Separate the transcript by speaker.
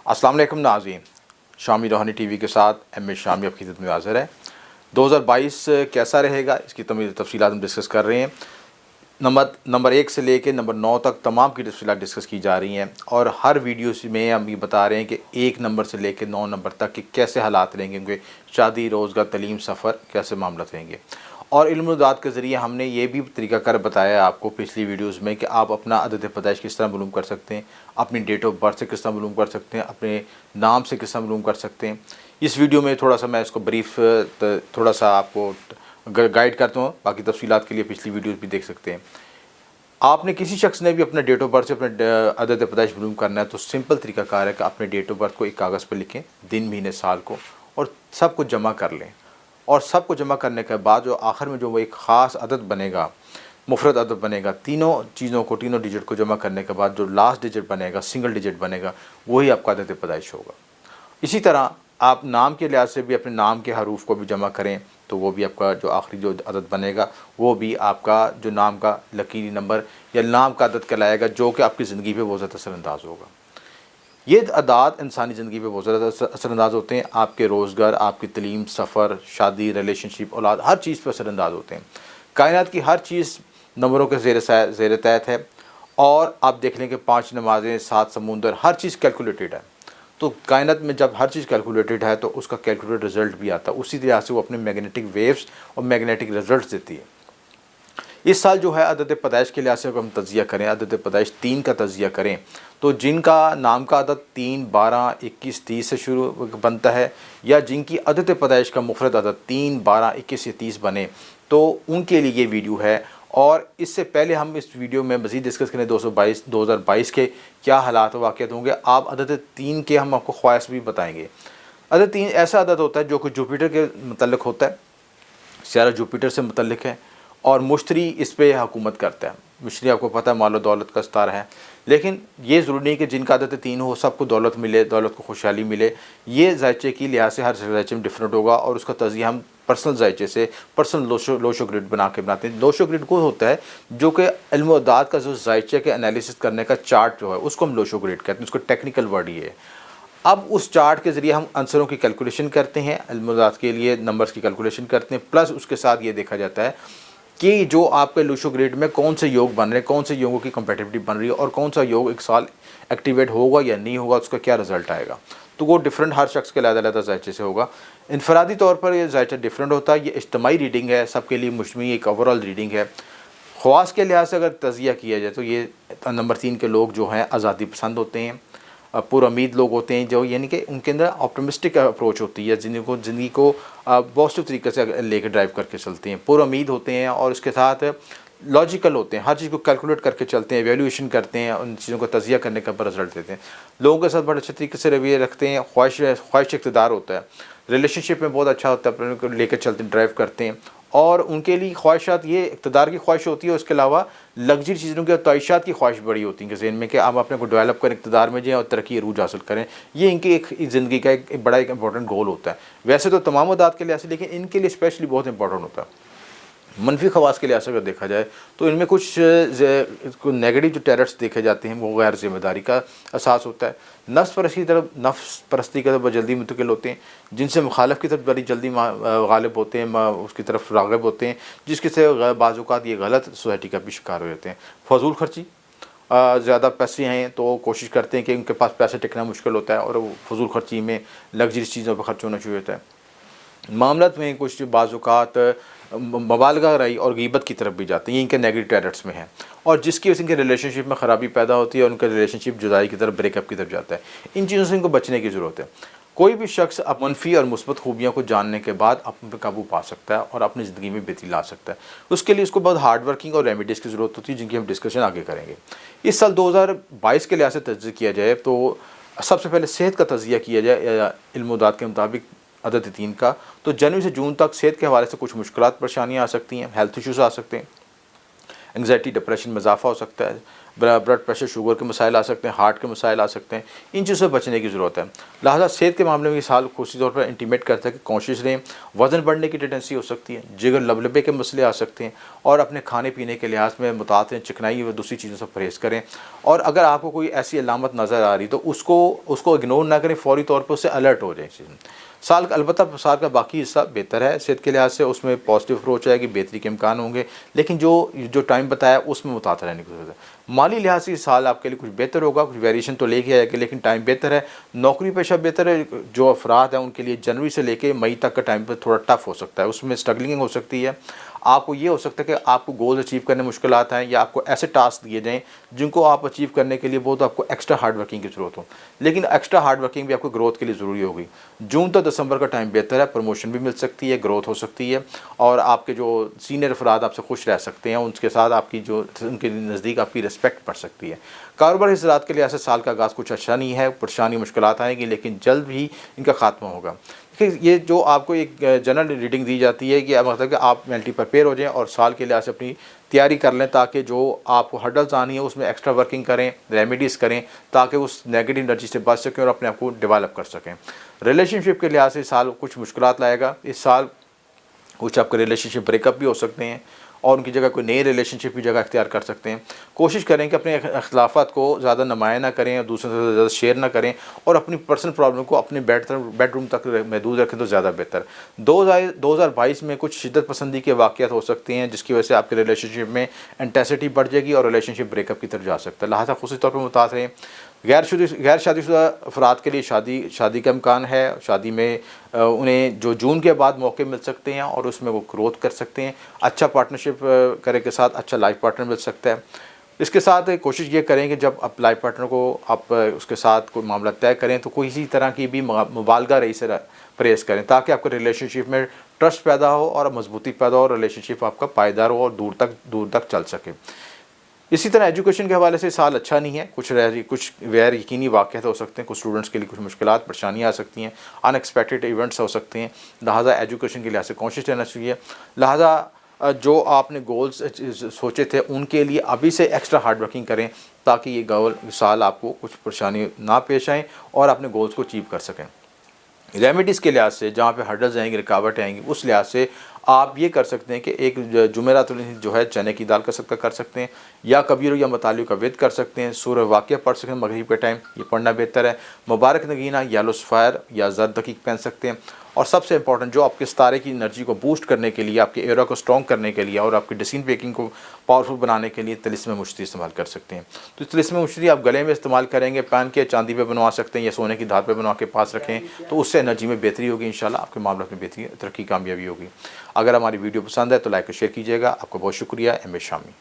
Speaker 1: अस्सलाम वालेकुम नाज़रीन, शामी रोहानी टीवी के साथ एम शामी आपकी खिदमत में हाज़िर है। 2022 कैसा रहेगा इसकी तफसीलात हम डिस्कस कर रहे हैं। नंबर 1 से लेके नंबर 9 तक तमाम की तफसीलात डिस्कस की जा रही हैं और हर वीडियो में हम ये बता रहे हैं कि 1 नंबर से लेके 9 नंबर तक के कैसे हालात रहेंगे, उनके शादी, रोज़गार, तलीम, सफ़र कैसे मामला रहेंगे। और इल्म-ओ-दाद के ज़रिए हमने ये भी तरीक़ाकार बताया आपको पिछली वीडियोस में कि आप अपना अदद पैदाइश किस तरह मालूम कर सकते हैं, अपनी डेट ऑफ बर्थ से किस तरह मालूम कर सकते हैं, अपने नाम से किस तरह मालूम कर सकते हैं। इस वीडियो में थोड़ा सा मैं इसको ब्रीफ थोड़ा सा आपको गाइड करता हूँ, बाकी तफसीलात के लिए पिछली वीडियोज़ भी देख सकते हैं। आपने किसी शख्स ने भी अपना डेट ऑफ बर्थ से अपने अदद पैदाइश मालूम करना है तो सिंपल तरीक़ाकार है कि अपने डेट ऑफ बर्थ को एक कागज़ पर लिखें, दिन, महीने, साल को, और सब कुछ जमा कर लें। और सब को जमा करने के बाद जो आखिर में जो वो एक ख़ास अदद बनेगा, मुफरद अदद बनेगा, तीनों चीज़ों को, तीनों डिजिट को जमा करने के बाद जो लास्ट डिजिट बनेगा, सिंगल डिजिट बनेगा, वही आपका अदद पैदाइश होगा। इसी तरह आप नाम के लिहाज से भी अपने नाम के हरूफ को भी जमा करें तो वो भी आपका जो आखिरी जो अदद बनेगा वो भी आपका जो नाम का लकीरी नंबर या नाम का अदद कहलाएगा, जो कि आपकी ज़िंदगी पे बहुत ज़्यादा असरअंदाज होगा। ये अदाद इंसानी ज़िंदगी पे बहुत ज़्यादा असरअंदाज होते हैं। आपके रोज़गार, आपकी तलीम, सफ़र, शादी, रिलेशनशिप, औलाद, हर चीज़ पर असरअंदाज होते हैं। कायनात की हर चीज़ नंबरों के ज़ेर तहत है। और आप देख लें कि 5 नमाज़ें, 7 समुंदर, हर चीज़ कैलकुलेटेड है। तो कायनात में जब हर चीज़ कैलकुलेटेड है तो उसका कैलकुलेटेड रिज़ल्ट भी आता है। उसी तरह से वो अपने मैग्नेटिक वेव्स और मैग्नेटिक रिज़ल्ट देती है। इस साल जो है अदद पैदाइश के लिहाज से अगर हम तजिया करें, अदद पैदाइश 3 का तजिया करें तो जिनका नाम का अदद 3, 12, 21, 30 से शुरू बनता है, या जिनकी अदद पैदाइश का मुफरद अदद 3, 12, 21 या 30 बने, तो उनके लिए ये वीडियो है। और इससे पहले हम इस वीडियो में मज़ीद डिस्कस करें 2022 के क्या हालात वाक़ियत होंगे। आप अदद 3 के हम आपको ख्वाहिश भी बताएँगे। अदद 3 ऐसा अदद होता है जो कि जुपिटर के मतलब होता है, सारा जुपिटर से मुतल्लिक़ है, और मुश्तरी इस पे हुकूमत करता है। मुश्तरी आपको पता है मालो दौलत का स्तार है, लेकिन ये ज़रूरी नहीं कि जिनका अदद 3 हो सबको दौलत मिले, दौलत को खुशहाली मिले। ये ज़ाइचे की लिहाज से हर ज़ाइचे में डिफरेंट होगा और उसका तज़िया हम पर्सनल ज़ाइचे से, पर्सनल लोशो ग्रिड बना के बनाते हैं। लोशो ग्रिड को होता है जो कि इल्म-ओ-दाद का जो ज़ाइचे के एनालिसिस करने का चार्ट जो है उसको हम लोशो ग्रिड कहते हैं। उसको टेक्निकल वर्ड ये है। अब उस चार्ट के ज़रिए हम आंसरों की कैलकुलेशन करते हैं, इल्म-ओ-दाद के लिए नंबर्स की कैलकुलेशन करते हैं, प्लस उसके साथ ये देखा जाता है कि जो आपके लूशो ग्रेड में कौन से योग बन रहे हैं, कौन से योगों की कंपेटिबिलिटी बन रही है और कौन सा योग एक साल एक्टिवेट होगा या नहीं होगा, उसका क्या रिज़ल्ट आएगा। तो वो डिफरेंट हर शख्स के अलग-अलग ज़ाइचे से होगा। इनफरादी तौर पर ये ज़ाइचा डिफरेंट होता है। ये इज्तिमाई रीडिंग है, सबके लिए मुजमई एक ओवरऑल रीडिंग है। ख़वास के लिहाज से अगर तज़िया किया जाए तो ये नंबर 3 के लोग जो हैं आज़ादी पसंद होते हैं, पुरुमीद लोग होते हैं, जो यानी कि उनके अंदर ऑप्टिमिस्टिक अप्रोच होती है, जिनको ज़िंदगी को पॉजिटिव तरीके से लेकर ड्राइव करके चलते हैं, पुरुमीद होते हैं और उसके साथ लॉजिकल होते हैं, हर चीज़ को कैलकुलेट करके चलते हैं, एवेल्यूएशन करते हैं, उन चीज़ों को तजिया करने का रिजल्ट देते हैं। लोगों के साथ बड़े अच्छे तरीके से रवैया रखते हैं। ख्वाहिश इक़्तिदार होता है, रिलेशनशिप में बहुत अच्छा होता है, अपने लेकर चलते हैं, ड्राइव करते हैं। और उनके लिए ख्वाहिशात ये इक़्तिदार की ख्वाहिश होती है, उसके अलावा लग्जरी चीज़ों की तइशात की ख्वाहिश बड़ी होती है कि ज़हन में कि आप अपने को डेवलप करें, इक़्तिदार में जाएँ और तरक्की अरूज हासिल करें। ये इनकी एक ज़िंदगी का एक बड़ा इंपॉर्टेंट गोल होता है। वैसे तो तमाम अदाद के लिहाज से, लेकिन इनके लिए स्पेशली बहुत इंपॉर्टेंट होता है। मनफी खवास के लिहाज से अगर देखा जाए तो इनमें कुछ नेगेटिव जो टेरट्स देखे जाते हैं वो गैर ज़िम्मेदारी का एहसास होता है। नफ्स परस्ती की तरफ जल्दी मुंतकिल होते हैं, जिनसे मुखालफ की तरफ बड़ी जल्दी गालिब होते हैं, उसकी तरफ राग़िब होते हैं, जिसके से बाज़ औक़ात ये गलत सोसाइटी का भी शिकार हो जाते हैं। फजूल खर्ची, ज़्यादा पैसे हैं तो कोशिश करते हैं कि उनके पास पैसे टिकना मुश्किल होता है और फजूल खर्ची में लग्जरी चीज़ों पर खर्च होना शुरू होता है। मामलात में कुछ बाज़ औक़ात मुबालगा रही और गीबत की तरफ भी जाते हैं, ये इनके नेगेटिव टेरट्स में हैं, और जिसकी वजह से इनके रिलेशनशिप में ख़राबी पैदा होती है और उनका रिलेशनशिप जुदाई की तरफ, ब्रेकअप की तरफ जाता है। इन चीज़ों से इनको बचने की ज़रूरत है। कोई भी शख्स मनफी और मुस्बत खूबियों को जानने के बाद अपने पर काबू पा सकता है और अपनी ज़िंदगी में बेहतरी ला सकता है। उसके लिए उसको बहुत हार्ड वर्किंग और रेमेडीज़ की ज़रूरत होती है, जिनकी हम डिस्कशन आगे करेंगे। इस साल 2022 के लिहाज से तजिया किया जाए तो सबसे पहले सेहत का तजिया किया जाए इल्म-ओ-दाद के मुताबिक अदद 3 का, तो जनवरी से जून तक सेहत के हवाले से कुछ मुश्किलात परेशानियाँ आ सकती हैं, हेल्थ इश्यूज़ आ सकते हैं, एंग्जाइटी, डिप्रेशन में इजाफा हो सकता है, ब्लड प्रेशर, शुगर के मसाइल आ सकते हैं, हार्ट के मसाइल आ सकते हैं। इन चीज़ों से बचने की ज़रूरत है। लिहाजा सेहत के मामले में ये साल खुशी तौर पर इंटीमेट करता है कि कॉन्शियस रहें। वज़न बढ़ने की टेंडेंसी हो सकती है, जिगर लबलबे के मसले आ सकते हैं, और अपने खाने पीने के लिहाज में मुताद चिकनाई व दूसरी चीज़ों से परहेज़ करें। और अगर आपको कोई ऐसी अलामत नज़र आ रही तो उसको इग्नोर ना करें, फ़ौरी तौर पर उससे अलर्ट हो जाए। साल का अलबत्ता साल का बाकी हिस्सा बेहतर है सेहत के लिहाज से, उसमें पॉजिटिव अप्रोच आएगी, बेहतरी के इम्कान होंगे, लेकिन जो टाइम बताया उसमें मुताबिक रहने की ज़रूरत है। माली लिहाज से इस साल आपके लिए कुछ बेहतर होगा, कुछ वेरिएशन तो लेके आएगा, लेकिन टाइम बेहतर है। नौकरी पेशा बेहतर है। जो अफराद हैं उनके लिए जनवरी से लेके मई तक का टाइम पर थोड़ा टफ हो सकता है, उसमें स्ट्रगलिंग हो सकती है। आपको ये हो सकता है कि आपको गोल अचीव करने में मुश्किलात आएँ, या आपको ऐसे टास्क दिए जाएँ जिनको आप अचीव करने के लिए बहुत आपको एक्स्ट्रा हार्ड वर्किंग की ज़रूरत हो, लेकिन एक्स्ट्रा हार्ड वर्किंग भी आपको ग्रोथ के लिए ज़रूरी होगी। जून तो दिसंबर का टाइम बेहतर है, प्रमोशन भी मिल सकती है, ग्रोथ हो सकती है, और आपके जो सीनियर अफराद आपसे खुश रह सकते हैं, उनके साथ आपकी जो उनके नज़दीक आपकी रिस्पेक्ट बढ़ सकती है। कारोबार हज़रात के लिए ऐसे साल का आगाज़ कुछ अच्छा नहीं है, परेशानी मुश्किलात आएंगी, लेकिन जल्द ही इनका खात्मा होगा। देखिए, ये जो आपको एक जनरल रीडिंग दी जाती है कि मतलब कि आप मेंटली प्रिपेयर हो जाएं और साल के लिहाज से अपनी तैयारी कर लें, ताकि जो आपको हर्डल्स आनी है उसमें एक्स्ट्रा वर्किंग करें, रेमेडीज़ करें, ताकि उस नेगेटिव एनर्जी से बच सकें और अपने आप को डेवलप कर सकें। रिलेशनशिप के लिहाज से इस साल कुछ मुश्किलात लाएगा। इस साल कुछ आपके रिलेशनशिप ब्रेकअप भी हो सकते हैं, और उनकी जगह कोई नई रिलेशनशिप की जगह अख्तियार कर सकते हैं। कोशिश करें कि अपने अख्तिलाफ़ात को ज़्यादा नुमाया ना करें और दूसरों से ज़्यादा शेयर ना करें, और अपनी पर्सनल प्रॉब्लम को अपने बेडरूम तक महदूद रखें तो ज़्यादा बेहतर। 2022 में कुछ शिद्दत पसंदी के वाक़यात हो सकते हैं, जिसकी वजह से आपके रिलेशनशिप में इंटेंसिटी बढ़ जाएगी और रिलेशनशिप ब्रेकअप की तरफ जा सकता है। लिहाजा ख़ुशी तौर पर मुतासर रहें। गैर शादीशुदा अफराद के लिए शादी का इम्कान है। शादी में उन्हें जो जून के बाद मौके मिल सकते हैं और उसमें वो ग्रोथ कर सकते हैं। अच्छा पार्टनरशिप करे के साथ अच्छा लाइफ पार्टनर मिल सकता है। इसके साथ कोशिश ये करें कि जब आप लाइफ पार्टनर को आप उसके साथ कोई मामला तय करें तो कोई इसी तरह की भी मुबालगा रही से परहेज़ करें, ताकि आपके रिलेशनशिप में ट्रस्ट पैदा हो और मजबूती पैदा हो, रिलेशनशिप आपका पायदार हो और दूर तक चल सके। इसी तरह एजुकेशन के हवाले से साल अच्छा नहीं है। कुछ गैर यकीनी वाक़यात हो सकते हैं, कुछ स्टूडेंट्स के लिए कुछ मुश्किलात परेशानियाँ आ सकती हैं, अनएक्सपेक्टेड इवेंट्स हो सकते हैं। लिहाजा एजुकेशन के लिहाज से कॉन्शियस रहना चाहिए। लिहाजा जो आपने गोल्स सोचे थे उनके लिए अभी से एक्स्ट्रा हार्ड वर्किंग करें, ताकि ये साल आपको कुछ परेशानी ना पेश आएँ और अपने गोल्स को अचीव कर सकें। रेमेडीज़ के लिहाज से जहाँ पे हर्डल्स आएंगे, रुकावटें आएंगी, उस लिहाज से आप ये कर सकते हैं कि एक जुमेरातुल जो है चने की दाल का सदका कर सकते हैं, या कबीर या मतालियों का विद कर सकते हैं, सूरह वाक़िया पढ़ सकते हैं मगरिब के टाइम, ये पढ़ना बेहतर है। मुबारक नगीना येलो सफ़ायर या जर्द दकीक पहन सकते हैं। और सबसे इंपॉर्टेंट, जो आपके सितारे की एनर्जी को बूस्ट करने के लिए, आपके एरा को स्ट्रॉन्ग करने के लिए और आपकी डिसीजन मेकिंग को पावरफुल बनाने के लिए तिलिस्म मुश्ती इस्तेमाल कर सकते हैं। तो तिलिस्म मुश्ती आप गले में इस्तेमाल करेंगे, पहन के चांदी पे बनवा सकते हैं या सोने की धात पे बनवा के पास रखें, तो उससे एनर्जी में बेहतरी होगी। इंशाल्लाह आपके मामलों में बेहतरी, तरक्की, कामयाबी होगी। अगर हमारी वीडियो पसंद है तो लाइक और शेयर कीजिएगा। आपका बहुत शुक्रिया। M S Shami.